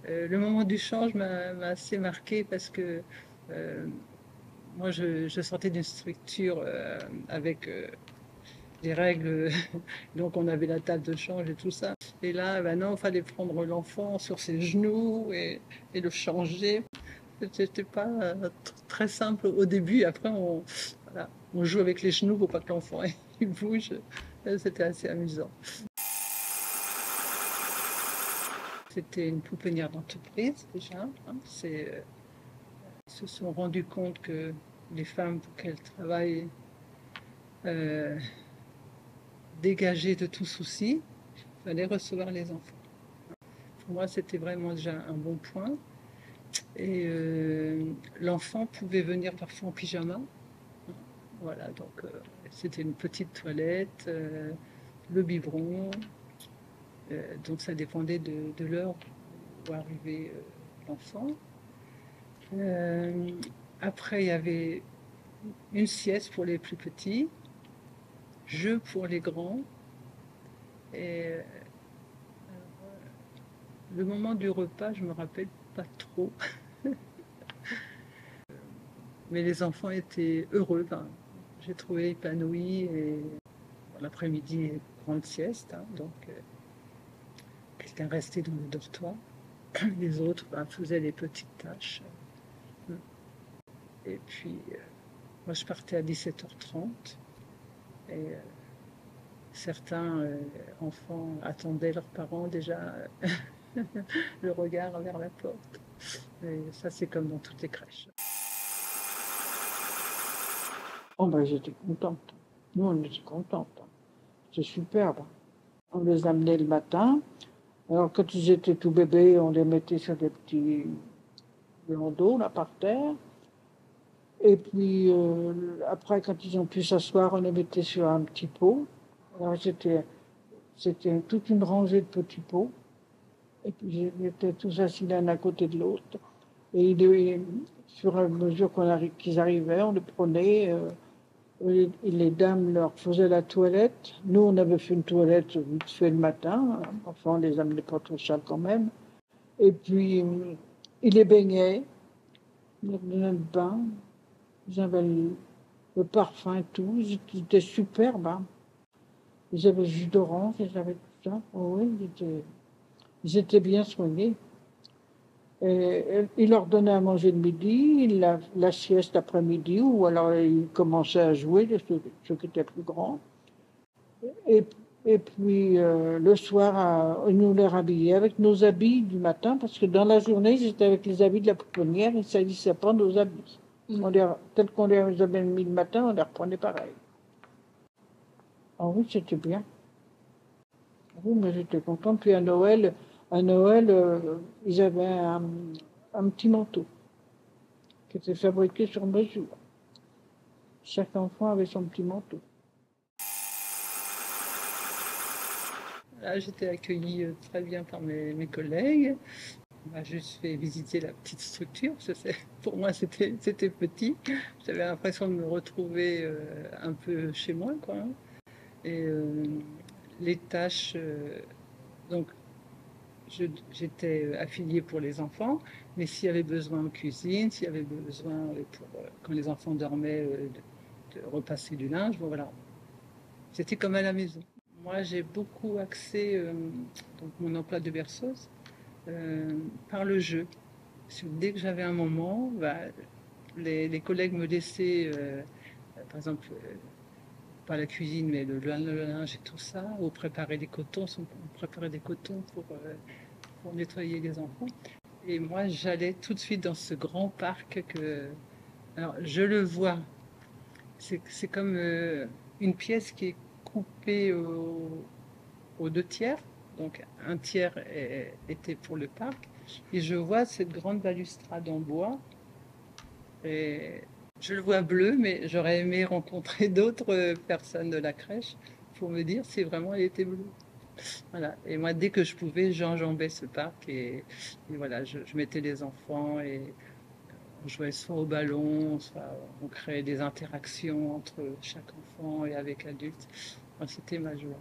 Le moment du change m'a assez marqué parce que euh, moi, je sortais d'une structure avec des règles, donc on avait la table de change et tout ça. Et là, ben non, il fallait prendre l'enfant sur ses genoux et le changer. C'était pas très simple au début. Après, voilà, on joue avec les genoux pour pas que l'enfant il bouge. C'était assez amusant. C'était une pouponnière d'entreprise déjà. Hein. Ils se sont rendus compte que les femmes, pour qu'elles travaillent euh, dégagées de tout souci, il fallait recevoir les enfants. Pour moi, c'était vraiment déjà un bon point. Et l'enfant pouvait venir parfois en pyjama. Voilà, donc c'était une petite toilette, le biberon. Donc ça dépendait de l'heure où arrivait l'enfant. Euh, Après, il y avait une sieste pour les plus petits, jeu pour les grands. Et le moment du repas, je me rappelle pas trop, mais les enfants étaient heureux. Enfin, j'ai trouvé épanouis et bon, l'après-midi, grande sieste. Hein, donc, quelqu'un restait dans le dortoir. Les autres faisaient les petites tâches. Et puis, moi, je partais à 17h30 et certains enfants attendaient leurs parents déjà le regard vers la porte. Et ça, c'est comme dans toutes les crèches. Oh ben j'étais contente. Nous, on était contentes. C'est superbe. On les amenait le matin. Alors, quand ils étaient tout bébés, on les mettait sur des petits landaux, là, par terre. Et puis, après, quand ils ont pu s'asseoir, on les mettait sur un petit pot. Alors, c'était toute une rangée de petits pots. Et puis, ils étaient tous assis l'un à côté de l'autre. Et sur la mesure qu'ils arrivaient, on les prenait. Et les dames leur faisaient la toilette. Nous, on avait fait une toilette vite fait le matin. Enfin, on les amenait pas trop ça quand même. Et puis, ils les baignaient. Ils leur donnaient le bain. Ils avaient le parfum et tout. Ils étaient superbes. Hein. Ils avaient le jus d'orange, ils avaient tout ça. Oh oui, ils étaient bien soignés. Et il leur donnait à manger le midi, la sieste après-midi, ou alors ils commençaient à jouer, ceux qui étaient plus grands. Et, et puis le soir, ils nous les rhabillaient avec nos habits du matin, parce que dans la journée, ils étaient avec les habits de la pouponnière, ils ne salissaient pas nos habits. Tel qu'on les avait mis le matin, on les reprenait pareil. Ah oui, c'était bien. Oui, mais j'étais contente. Puis à Noël, ils avaient un petit manteau qui était fabriqué sur mesure. Chaque enfant avait son petit manteau. Là, j'étais accueillie très bien par mes collègues. On m'a juste fait visiter la petite structure. Pour moi, c'était petit. J'avais l'impression de me retrouver un peu chez moi, quoi. Hein. Et les tâches, donc j'étais affiliée pour les enfants, mais s'il y avait besoin en cuisine, s'il y avait besoin quand les enfants dormaient, de repasser du linge, bon voilà, c'était comme à la maison. Moi, j'ai beaucoup axé donc mon emploi de berceuse euh, par le jeu. Parce que dès que j'avais un moment, les collègues me laissaient, par exemple, pas la cuisine, mais le linge et tout ça, ou préparer des cotons, on préparait des cotons pour nettoyer les enfants. Et moi, j'allais tout de suite dans ce grand parc que, alors, je le vois, c'est comme une pièce qui est coupée aux deux tiers. Donc, un tiers était pour le parc. Et je vois cette grande balustrade en bois. Et je le vois bleu, mais j'aurais aimé rencontrer d'autres personnes de la crèche pour me dire si vraiment il était bleu. Voilà. Et moi, dès que je pouvais, j'enjambais ce parc et voilà, je mettais les enfants et on jouait soit au ballon, soit on créait des interactions entre chaque enfant et avec l'adulte. Enfin, c'était ma joie.